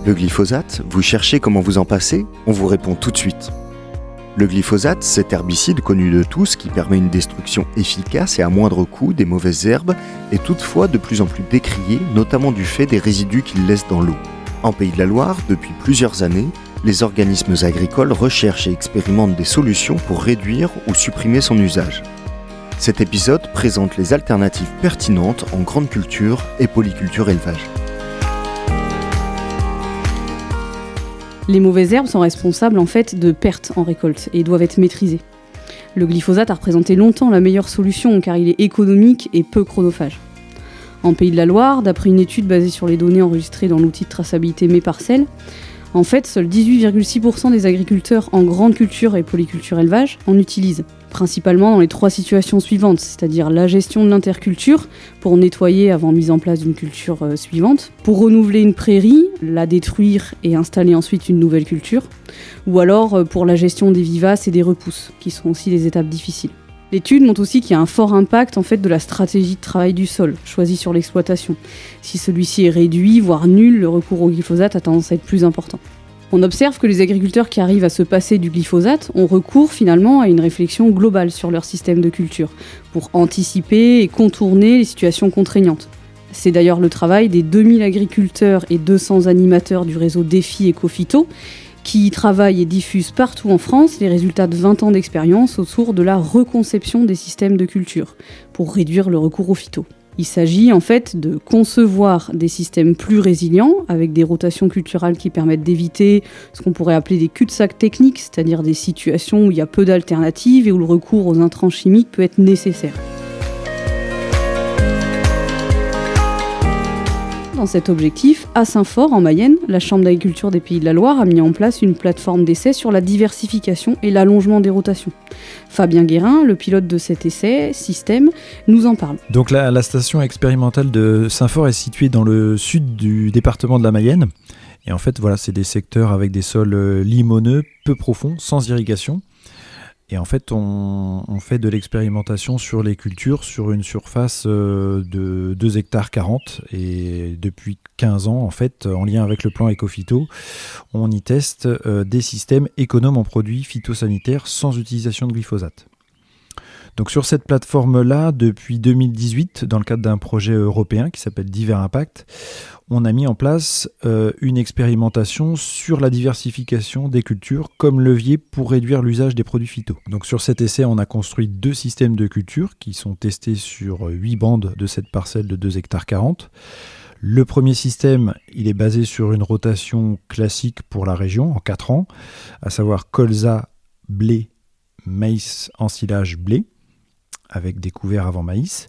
Le glyphosate, vous cherchez comment vous en passer? On vous répond tout de suite. Le glyphosate, cet herbicide connu de tous qui permet une destruction efficace et à moindre coût des mauvaises herbes, est toutefois de plus en plus décrié, notamment du fait des résidus qu'il laisse dans l'eau. En Pays de la Loire, depuis plusieurs années, les organismes agricoles recherchent et expérimentent des solutions pour réduire ou supprimer son usage. Cet épisode présente les alternatives pertinentes en grande culture et polyculture élevage. Les mauvaises herbes sont responsables en fait de pertes en récolte et doivent être maîtrisées. Le glyphosate a représenté longtemps la meilleure solution car il est économique et peu chronophage. En Pays de la Loire, d'après une étude basée sur les données enregistrées dans l'outil de traçabilité Mes Parcelles, en fait, seuls 18,6% des agriculteurs en grande culture et polyculture élevage en utilisent, principalement dans les 3 situations suivantes, c'est-à-dire la gestion de l'interculture, pour nettoyer avant mise en place d'une culture suivante, pour renouveler une prairie, la détruire et installer ensuite une nouvelle culture, ou alors pour la gestion des vivaces et des repousses, qui sont aussi des étapes difficiles. L'étude montre aussi qu'il y a un fort impact en fait, de la stratégie de travail du sol, choisie sur l'exploitation. Si celui-ci est réduit, voire nul, le recours au glyphosate a tendance à être plus important. On observe que les agriculteurs qui arrivent à se passer du glyphosate ont recours finalement à une réflexion globale sur leur système de culture, pour anticiper et contourner les situations contraignantes. C'est d'ailleurs le travail des 2000 agriculteurs et 200 animateurs du réseau Défi Ecophyto, qui travaille et diffuse partout en France les résultats de 20 ans d'expérience autour de la reconception des systèmes de culture, pour réduire le recours aux phytos. Il s'agit en fait de concevoir des systèmes plus résilients, avec des rotations culturales qui permettent d'éviter ce qu'on pourrait appeler des cul-de-sac techniques, c'est-à-dire des situations où il y a peu d'alternatives et où le recours aux intrants chimiques peut être nécessaire. Dans cet objectif, à Saint-Fort, en Mayenne, la Chambre d'agriculture des Pays de la Loire a mis en place une plateforme d'essai sur la diversification et l'allongement des rotations. Fabien Guérin, le pilote de cet essai, système, nous en parle. Donc la station expérimentale de Saint-Fort est située dans le sud du département de la Mayenne. Et en fait, voilà, c'est des secteurs avec des sols limoneux, peu profonds, sans irrigation. Et en fait, on fait de l'expérimentation sur les cultures sur une surface de 2 hectares 40. Et depuis 15 ans, en fait, en lien avec le plan Ecophyto, on y teste des systèmes économes en produits phytosanitaires sans utilisation de glyphosate. Donc sur cette plateforme-là, depuis 2018, dans le cadre d'un projet européen qui s'appelle Divers Impact, on a mis en place une expérimentation sur la diversification des cultures comme levier pour réduire l'usage des produits phyto. Donc sur cet essai, on a construit 2 systèmes de culture qui sont testés sur 8 bandes de cette parcelle de 2 hectares 40. Le premier système, il est basé sur une rotation classique pour la région en 4 ans, à savoir colza, blé, maïs, ensilage, blé, avec des couverts avant maïs.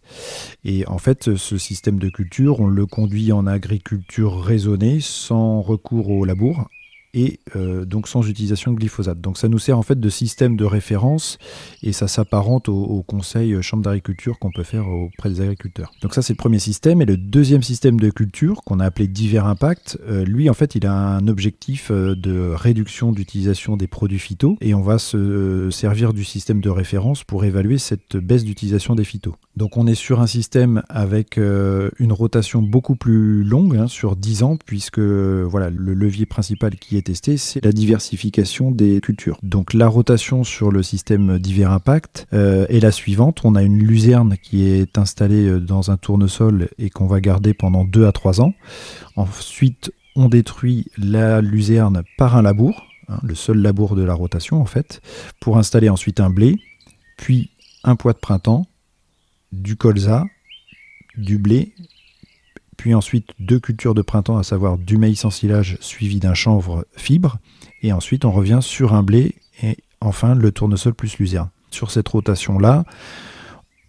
Et en fait, ce système de culture, on le conduit en agriculture raisonnée, sans recours au labour, et donc sans utilisation de glyphosate. Donc ça nous sert en fait de système de référence et ça s'apparente au conseil chambre d'agriculture qu'on peut faire auprès des agriculteurs. Donc ça c'est le premier système. Et le deuxième système de culture qu'on a appelé Divers Impact, lui en fait il a un objectif de réduction d'utilisation des produits phyto et on va se servir du système de référence pour évaluer cette baisse d'utilisation des phytos. Donc on est sur un système avec une rotation beaucoup plus longue, sur 10 ans, puisque voilà, le levier principal qui est testé, c'est la diversification des cultures. Donc la rotation sur le système Divers Impact est la suivante. On a une luzerne qui est installée dans un tournesol et qu'on va garder pendant 2 à 3 ans. Ensuite, on détruit la luzerne par un labour, le seul labour de la rotation en fait, pour installer ensuite un blé, puis un pois de printemps, du colza, du blé, puis ensuite 2 cultures de printemps, à savoir du maïs ensilage suivi d'un chanvre fibre, et ensuite on revient sur un blé et enfin le tournesol plus luzerne. Sur cette rotation-là,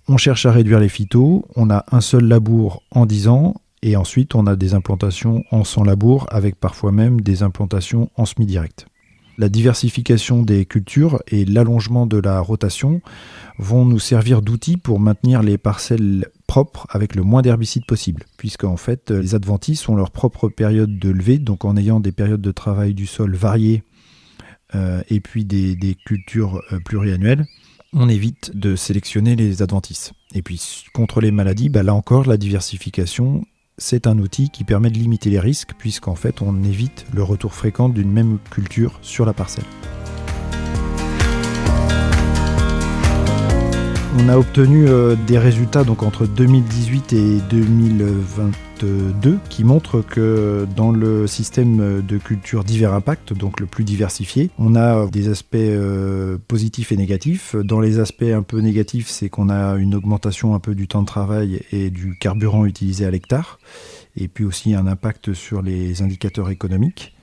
on cherche à réduire les phytos, on a un seul labour en 10 ans, et ensuite on a des implantations en sans labour, avec parfois même des implantations en semi-direct. La diversification des cultures et l'allongement de la rotation vont nous servir d'outils pour maintenir les parcelles propres avec le moins d'herbicides possible. Puisqu'en fait, les adventices ont leur propre période de levée, donc en ayant des périodes de travail du sol variées et puis des cultures pluriannuelles, on évite de sélectionner les adventices. Et puis contre les maladies, là encore, la diversification c'est un outil qui permet de limiter les risques puisqu'en fait on évite le retour fréquent d'une même culture sur la parcelle. On a obtenu des résultats donc entre 2018 et 2022 qui montrent que dans le système de culture divers impact, donc le plus diversifié, on a des aspects positifs et négatifs. Dans les aspects un peu négatifs, c'est qu'on a une augmentation un peu du temps de travail et du carburant utilisé à l'hectare, et puis aussi un impact sur les indicateurs économiques.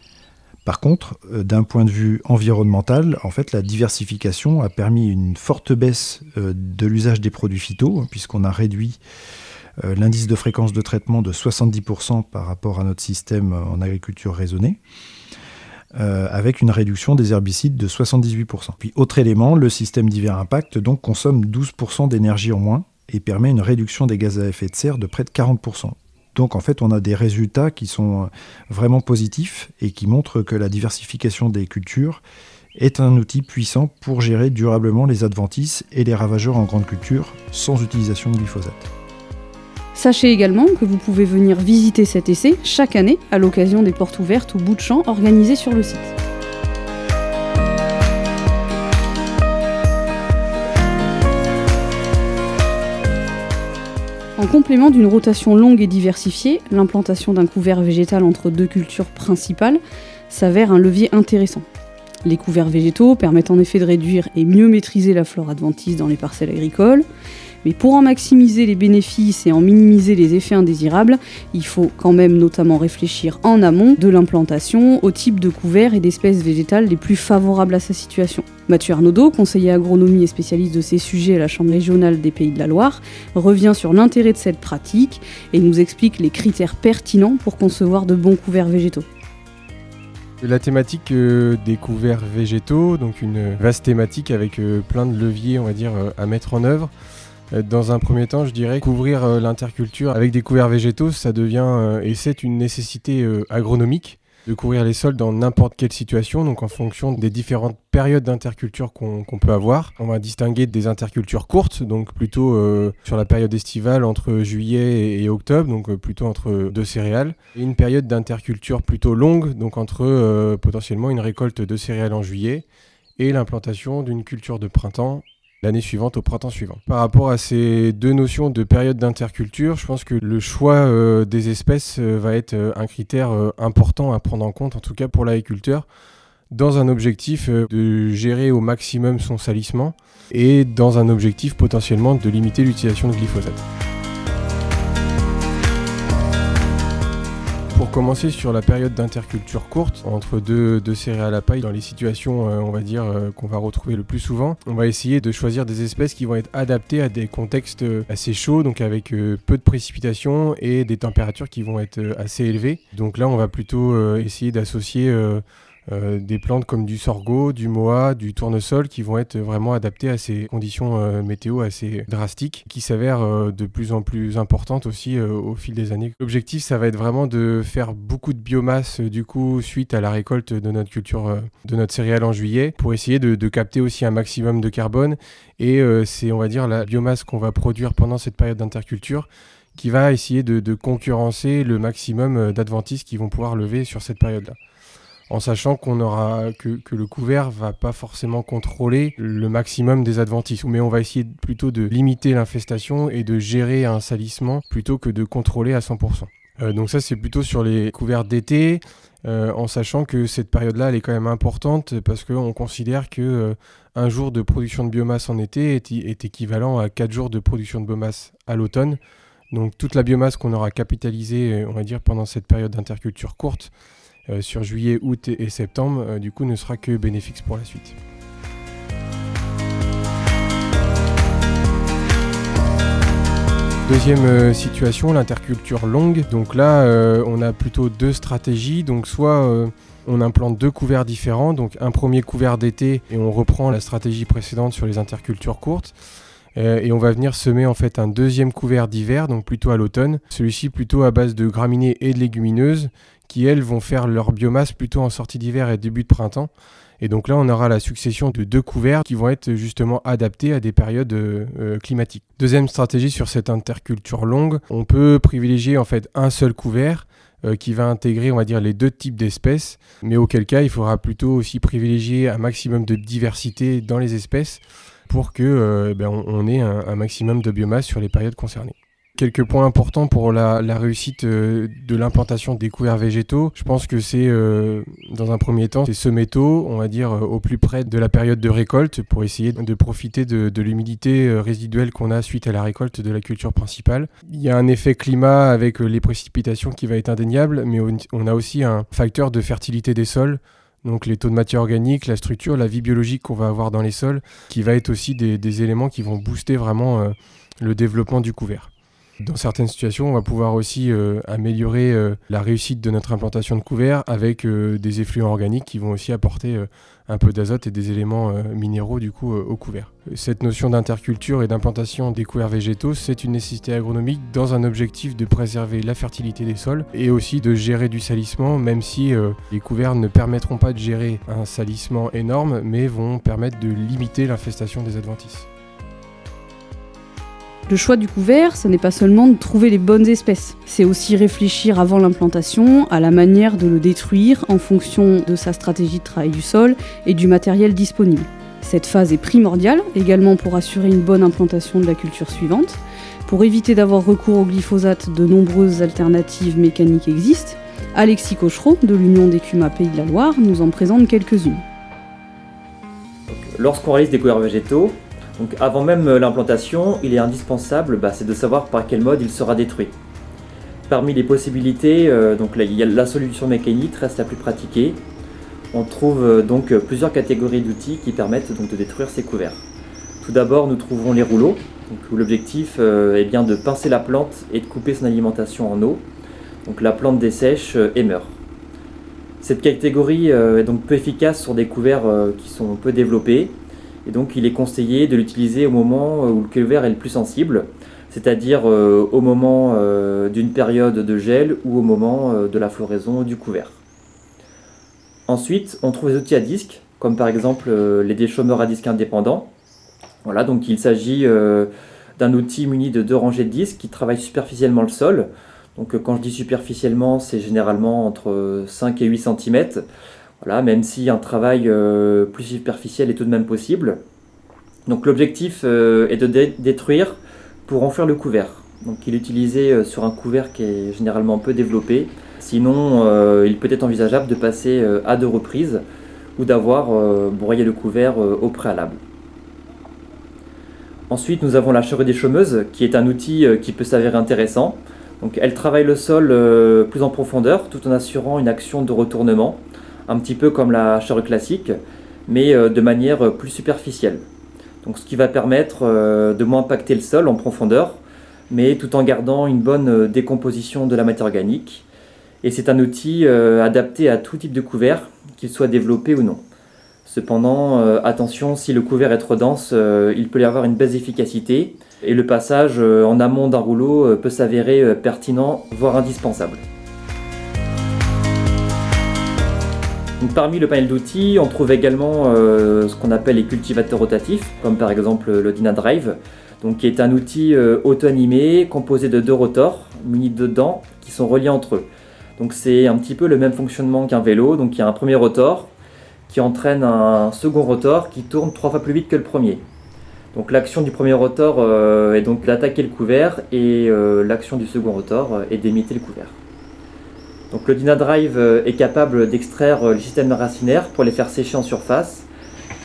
Par contre, d'un point de vue environnemental, en fait, la diversification a permis une forte baisse de l'usage des produits phyto, puisqu'on a réduit l'indice de fréquence de traitement de 70% par rapport à notre système en agriculture raisonnée, avec une réduction des herbicides de 78%. Puis, autre élément, le système divers impact donc, consomme 12% d'énergie en moins et permet une réduction des gaz à effet de serre de près de 40%. Donc en fait, on a des résultats qui sont vraiment positifs et qui montrent que la diversification des cultures est un outil puissant pour gérer durablement les adventices et les ravageurs en grande culture sans utilisation de glyphosate. Sachez également que vous pouvez venir visiter cet essai chaque année à l'occasion des portes ouvertes ou bouts de champ organisés sur le site. En complément d'une rotation longue et diversifiée, l'implantation d'un couvert végétal entre deux cultures principales s'avère un levier intéressant. Les couverts végétaux permettent en effet de réduire et mieux maîtriser la flore adventice dans les parcelles agricoles, mais pour en maximiser les bénéfices et en minimiser les effets indésirables, il faut quand même notamment réfléchir en amont de l'implantation au type de couvert et d'espèces végétales les plus favorables à sa situation. Mathieu Arnaudot, conseiller agronomie et spécialiste de ces sujets à la Chambre régionale des Pays de la Loire, revient sur l'intérêt de cette pratique et nous explique les critères pertinents pour concevoir de bons couverts végétaux. La thématique des couverts végétaux, donc une vaste thématique avec plein de leviers, on va dire, à mettre en œuvre. Dans un premier temps, je dirais couvrir l'interculture avec des couverts végétaux, ça devient et c'est une nécessité agronomique de couvrir les sols dans n'importe quelle situation, donc en fonction des différentes périodes d'interculture qu'on peut avoir. On va distinguer des intercultures courtes, donc plutôt sur la période estivale entre juillet et octobre, donc plutôt entre deux céréales, et une période d'interculture plutôt longue, donc entre potentiellement une récolte de céréales en juillet et l'implantation d'une culture de printemps l'année suivante au printemps suivant. Par rapport à ces deux notions de période d'interculture, je pense que le choix des espèces va être un critère important à prendre en compte, en tout cas pour l'agriculteur, dans un objectif de gérer au maximum son salissement et dans un objectif potentiellement de limiter l'utilisation de glyphosate. Pour commencer sur la période d'interculture courte, entre deux céréales à paille, dans les situations on va dire qu'on va retrouver le plus souvent, on va essayer de choisir des espèces qui vont être adaptées à des contextes assez chauds, donc avec peu de précipitations et des températures qui vont être assez élevées. Donc là on va plutôt essayer d'associer des plantes comme du sorgho, du moa, du tournesol qui vont être vraiment adaptées à ces conditions météo assez drastiques qui s'avèrent de plus en plus importantes aussi au fil des années. L'objectif ça va être vraiment de faire beaucoup de biomasse du coup suite à la récolte de notre culture, de notre céréale en juillet pour essayer de capter aussi un maximum de carbone et c'est on va dire la biomasse qu'on va produire pendant cette période d'interculture qui va essayer de concurrencer le maximum d'adventices qui vont pouvoir lever sur cette période-là. En sachant qu'on aura que le couvert va pas forcément contrôler le maximum des adventices, mais on va essayer plutôt de limiter l'infestation et de gérer un salissement plutôt que de contrôler à 100%. Donc ça c'est plutôt sur les couverts d'été, en sachant que cette période-là elle est quand même importante parce qu'on considère que un jour de production de biomasse en été est équivalent à 4 jours de production de biomasse à l'automne. Donc toute la biomasse qu'on aura capitalisée, on va dire, pendant cette période d'interculture courte, sur juillet, août et septembre, du coup ne sera que bénéfique pour la suite. Deuxième situation, l'interculture longue. Donc là, on a plutôt deux stratégies. Donc soit on implante deux couverts différents, donc un premier couvert d'été et on reprend la stratégie précédente sur les intercultures courtes. Et on va venir semer en fait un deuxième couvert d'hiver, donc plutôt à l'automne. Celui-ci plutôt à base de graminées et de légumineuses qui elles vont faire leur biomasse plutôt en sortie d'hiver et début de printemps Et donc là, on aura la succession de 2 couverts qui vont être justement adaptés à des périodes climatiques. Deuxième stratégie sur cette interculture longue, on peut privilégier en fait un seul couvert qui va intégrer, on va dire, les 2 types d'espèces, mais auquel cas, il faudra plutôt aussi privilégier un maximum de diversité dans les espèces pour que on ait un maximum de biomasse sur les périodes concernées. Quelques points importants pour la réussite de l'implantation des couverts végétaux. Je pense que c'est, dans un premier temps, c'est semer tôt, on va dire, au plus près de la période de récolte pour essayer de profiter de l'humidité résiduelle qu'on a suite à la récolte de la culture principale. Il y a un effet climat avec les précipitations qui va être indéniable, mais on a aussi un facteur de fertilité des sols. Donc les taux de matière organique, la structure, la vie biologique qu'on va avoir dans les sols, qui va être aussi des éléments qui vont booster vraiment le développement du couvert. Dans certaines situations, on va pouvoir aussi améliorer la réussite de notre implantation de couvert avec des effluents organiques qui vont aussi apporter un peu d'azote et des éléments minéraux du coup au couvert. Cette notion d'interculture et d'implantation des couverts végétaux, c'est une nécessité agronomique dans un objectif de préserver la fertilité des sols et aussi de gérer du salissement, même si les couverts ne permettront pas de gérer un salissement énorme, mais vont permettre de limiter l'infestation des adventices. Le choix du couvert, ce n'est pas seulement de trouver les bonnes espèces, c'est aussi réfléchir avant l'implantation à la manière de le détruire en fonction de sa stratégie de travail du sol et du matériel disponible. Cette phase est primordiale également pour assurer une bonne implantation de la culture suivante. Pour éviter d'avoir recours au glyphosate, de nombreuses alternatives mécaniques existent. Alexis Cochereau de l'Union des CUMA Pays de la Loire nous en présente quelques-unes. Lorsqu'on réalise des couverts végétaux, donc avant même l'implantation, il est indispensable c'est de savoir par quel mode il sera détruit. Parmi les possibilités, la solution mécanique reste la plus pratiquée. On trouve donc plusieurs catégories d'outils qui permettent donc de détruire ces couverts. Tout d'abord, nous trouvons les rouleaux, où l'objectif est bien de pincer la plante et de couper son alimentation en eau. Donc la plante dessèche et meurt. Cette catégorie est donc peu efficace sur des couverts qui sont peu développés. Et donc il est conseillé de l'utiliser au moment où le couvert est le plus sensible, c'est-à-dire au moment d'une période de gel ou au moment de la floraison du couvert. Ensuite, on trouve les outils à disque, comme par exemple les déchômeurs à disque indépendants. Voilà, donc il s'agit d'un outil muni de 2 rangées de disques qui travaillent superficiellement le sol. Donc quand je dis superficiellement, c'est généralement entre 5 et 8 cm. Voilà, même si un travail plus superficiel est tout de même possible. Donc l'objectif est de détruire pour en faire le couvert. Donc il est utilisé sur un couvert qui est généralement peu développé. Sinon, il peut être envisageable de passer à 2 reprises ou d'avoir broyé le couvert au préalable. Ensuite, nous avons la charrue déchômeuse, qui est un outil qui peut s'avérer intéressant. Donc elle travaille le sol plus en profondeur, tout en assurant une action de retournement, un petit peu comme la charrue classique, mais de manière plus superficielle. Donc, ce qui va permettre de moins impacter le sol en profondeur, mais tout en gardant une bonne décomposition de la matière organique. Et c'est un outil adapté à tout type de couvert, qu'il soit développé ou non. Cependant, attention, si le couvert est trop dense, il peut y avoir une baisse d'efficacité, et le passage en amont d'un rouleau peut s'avérer pertinent, voire indispensable. Donc, parmi le panel d'outils, on trouve également ce qu'on appelle les cultivateurs rotatifs, comme par exemple le Dynadrive, donc qui est un outil auto-animé composé de 2 rotors munis de dents qui sont reliés entre eux. Donc c'est un petit peu le même fonctionnement qu'un vélo. Donc il y a un premier rotor qui entraîne un second rotor qui tourne 3 fois plus vite que le premier. Donc l'action du premier rotor est donc d'attaquer le couvert et l'action du second rotor est d'imiter le couvert. Donc le Dynadrive est capable d'extraire les systèmes racinaires pour les faire sécher en surface.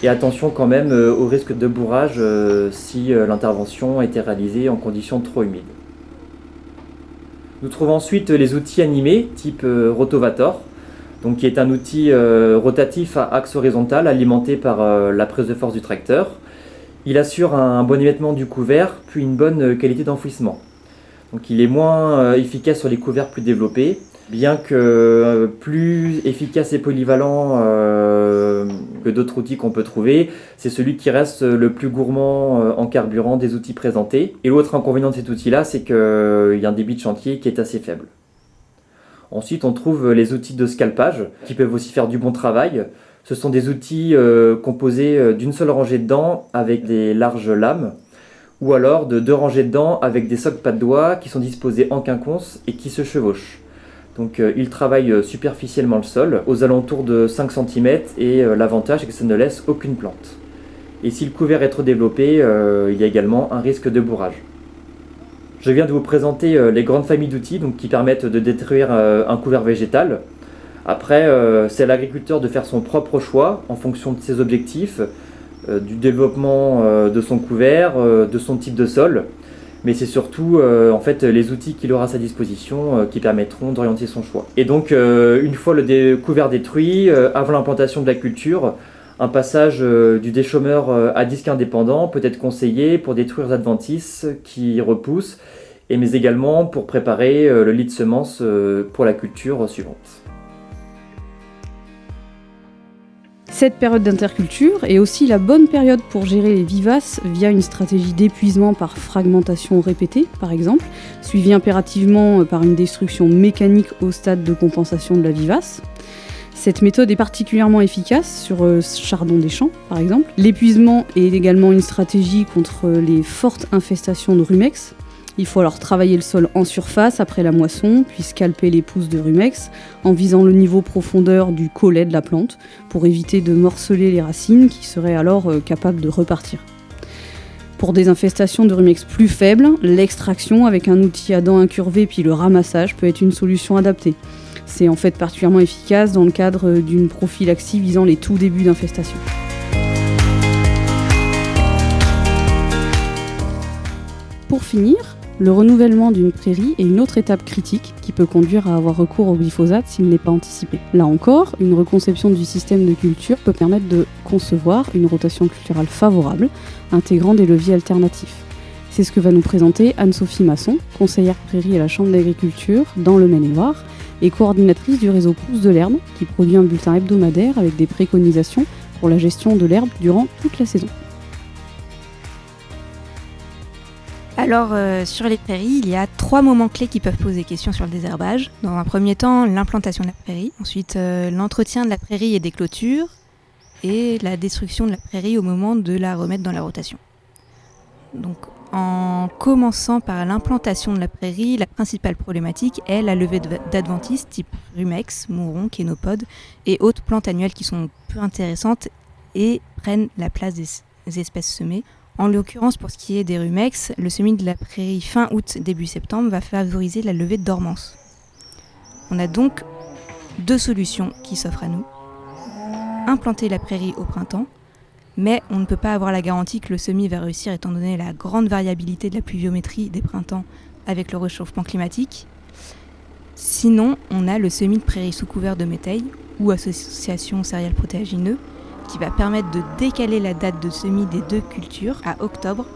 Et attention quand même au risque de bourrage si l'intervention était réalisée en conditions trop humides. Nous trouvons ensuite les outils animés type Rotovator, donc qui est un outil rotatif à axe horizontal alimenté par la prise de force du tracteur. Il assure un bon émiettement du couvert puis une bonne qualité d'enfouissement. Donc il est moins efficace sur les couverts plus développés, bien que plus efficace et polyvalent que d'autres outils qu'on peut trouver, c'est celui qui reste le plus gourmand en carburant des outils présentés. Et l'autre inconvénient de cet outil-là, c'est qu'il y a un débit de chantier qui est assez faible. Ensuite, on trouve les outils de scalpage, qui peuvent aussi faire du bon travail, Ce sont des outils composés d'une seule rangée de dents avec des larges lames, ou alors de 2 rangées de dents avec des socs pas de doigts qui sont disposés en quinconce et qui se chevauchent. Donc ils travaillent superficiellement le sol, aux alentours de 5 cm, et l'avantage est que ça ne laisse aucune plante. Et si le couvert est trop développé, il y a également un risque de bourrage. Je viens de vous présenter les grandes familles d'outils donc, qui permettent de détruire un couvert végétal. Après, c'est à l'agriculteur de faire son propre choix en fonction de ses objectifs, du développement de son couvert, de son type de sol. Mais c'est surtout en fait, les outils qu'il aura à sa disposition qui permettront d'orienter son choix. Et donc, une fois le couvert détruit, avant l'implantation de la culture, un passage du déchômeur à disque indépendant peut être conseillé pour détruire les adventices qui repoussent, mais également pour préparer le lit de semences pour la culture suivante. Cette période d'interculture est aussi la bonne période pour gérer les vivaces via une stratégie d'épuisement par fragmentation répétée, par exemple, suivie impérativement par une destruction mécanique au stade de compensation de la vivace. Cette méthode est particulièrement efficace sur chardon des champs, par exemple. L'épuisement est également une stratégie contre les fortes infestations de rumex. Il faut alors travailler le sol en surface après la moisson, puis scalper les pousses de rumex en visant le niveau profondeur du collet de la plante pour éviter de morceler les racines qui seraient alors capables de repartir. Pour des infestations de rumex plus faibles, l'extraction avec un outil à dents incurvées puis le ramassage peut être une solution adaptée. C'est en fait particulièrement efficace dans le cadre d'une prophylaxie visant les tout débuts d'infestation. Pour finir, le renouvellement d'une prairie est une autre étape critique qui peut conduire à avoir recours au glyphosate s'il n'est pas anticipé. Là encore, une reconception du système de culture peut permettre de concevoir une rotation culturelle favorable, intégrant des leviers alternatifs. C'est ce que va nous présenter Anne-Sophie Masson, conseillère prairie à la Chambre d'agriculture dans le Maine-et-Loire et coordinatrice du réseau Pousse de l'herbe qui produit un bulletin hebdomadaire avec des préconisations pour la gestion de l'herbe durant toute la saison. Alors, sur les prairies, il y a 3 moments clés qui peuvent poser question sur le désherbage. Dans un premier temps, l'implantation de la prairie. Ensuite, l'entretien de la prairie et des clôtures. Et la destruction de la prairie au moment de la remettre dans la rotation. Donc, en commençant par l'implantation de la prairie, la principale problématique est la levée d'adventices type rumex, mouron, kénopode et autres plantes annuelles qui sont peu intéressantes et prennent la place des espèces semées. En l'occurrence, pour ce qui est des rumex, le semis de la prairie fin août, début septembre va favoriser la levée de dormance. On a donc 2 solutions qui s'offrent à nous. Implanter la prairie au printemps, mais on ne peut pas avoir la garantie que le semis va réussir étant donné la grande variabilité de la pluviométrie des printemps avec le réchauffement climatique. Sinon, on a le semis de prairie sous couvert de métail ou association céréales protéagineux qui va permettre de décaler la date de semis des 2 cultures à octobre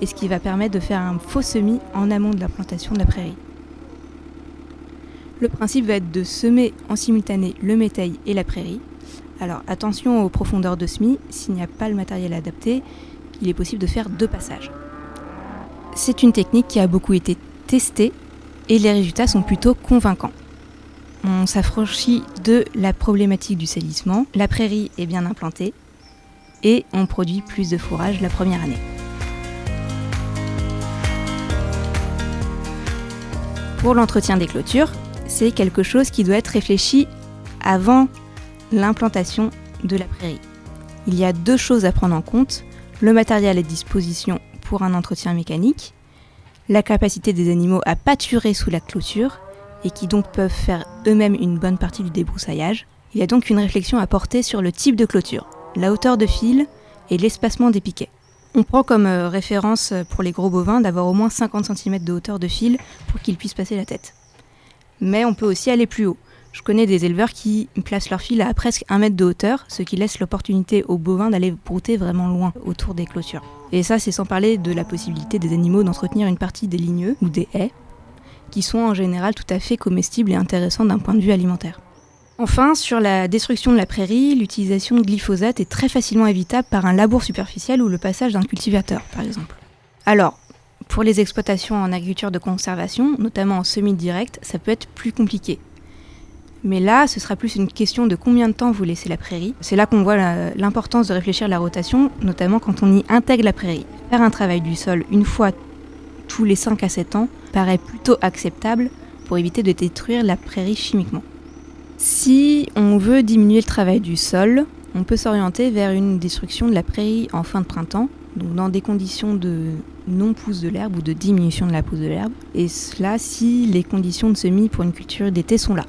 et ce qui va permettre de faire un faux semis en amont de l'implantation de la prairie. Le principe va être de semer en simultané le métail et la prairie. Alors attention aux profondeurs de semis, s'il n'y a pas le matériel adapté, il est possible de faire 2 passages. C'est une technique qui a beaucoup été testée et les résultats sont plutôt convaincants. On s'affranchit de la problématique du salissement, la prairie est bien implantée et on produit plus de fourrage la première année. Pour l'entretien des clôtures, c'est quelque chose qui doit être réfléchi avant l'implantation de la prairie. Il y a 2 choses à prendre en compte, le matériel à disposition pour un entretien mécanique, la capacité des animaux à pâturer sous la clôture et qui donc peuvent faire eux-mêmes une bonne partie du débroussaillage. Il y a donc une réflexion à porter sur le type de clôture, la hauteur de fil et l'espacement des piquets. On prend comme référence pour les gros bovins d'avoir au moins 50 cm de hauteur de fil pour qu'ils puissent passer la tête. Mais on peut aussi aller plus haut. Je connais des éleveurs qui placent leur fil à presque 1 mètre de hauteur, ce qui laisse l'opportunité aux bovins d'aller brouter vraiment loin autour des clôtures. Et ça, c'est sans parler de la possibilité des animaux d'entretenir une partie des ligneux ou des haies, qui sont en général tout à fait comestibles et intéressants d'un point de vue alimentaire. Enfin, sur la destruction de la prairie, l'utilisation de glyphosate est très facilement évitable par un labour superficiel ou le passage d'un cultivateur, par exemple. Alors, pour les exploitations en agriculture de conservation, notamment en semis direct, ça peut être plus compliqué. Mais là, ce sera plus une question de combien de temps vous laissez la prairie. C'est là qu'on voit l'importance de réfléchir à la rotation, notamment quand on y intègre la prairie. Faire un travail du sol une fois tous les 5 à 7 ans paraît plutôt acceptable pour éviter de détruire la prairie chimiquement. Si on veut diminuer le travail du sol, on peut s'orienter vers une destruction de la prairie en fin de printemps, donc dans des conditions de non-pousse de l'herbe ou de diminution de la pousse de l'herbe, et cela si les conditions de semis pour une culture d'été sont là.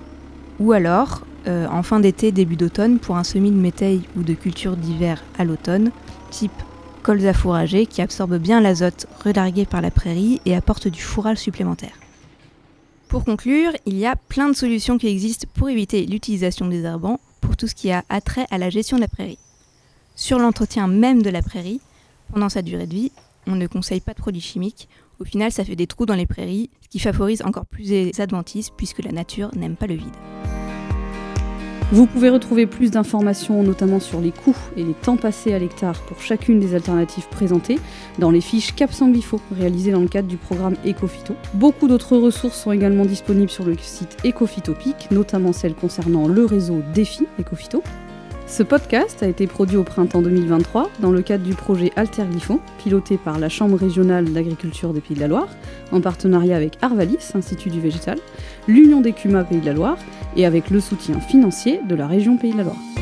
Ou alors, en fin d'été, début d'automne, pour un semis de métail ou de culture d'hiver à l'automne, type colza fourragé qui absorbe bien l'azote relargué par la prairie et apporte du fourrage supplémentaire. Pour conclure, il y a plein de solutions qui existent pour éviter l'utilisation des désherbants pour tout ce qui a attrait à la gestion de la prairie. Sur l'entretien même de la prairie, pendant sa durée de vie, on ne conseille pas de produits chimiques. Au final, ça fait des trous dans les prairies, ce qui favorise encore plus les adventices puisque la nature n'aime pas le vide. Vous pouvez retrouver plus d'informations, notamment sur les coûts et les temps passés à l'hectare pour chacune des alternatives présentées, dans les fiches CAP sans glypho, réalisées dans le cadre du programme Ecophyto. Beaucoup d'autres ressources sont également disponibles sur le site Ecophytopic, notamment celles concernant le réseau Défi Ecophyto. Ce podcast a été produit au printemps 2023 dans le cadre du projet Alterglypho, piloté par la Chambre régionale d'agriculture des Pays de la Loire, en partenariat avec Arvalis, Institut du végétal, l'Union des CUMA Pays de la Loire, et avec le soutien financier de la région Pays de la Loire.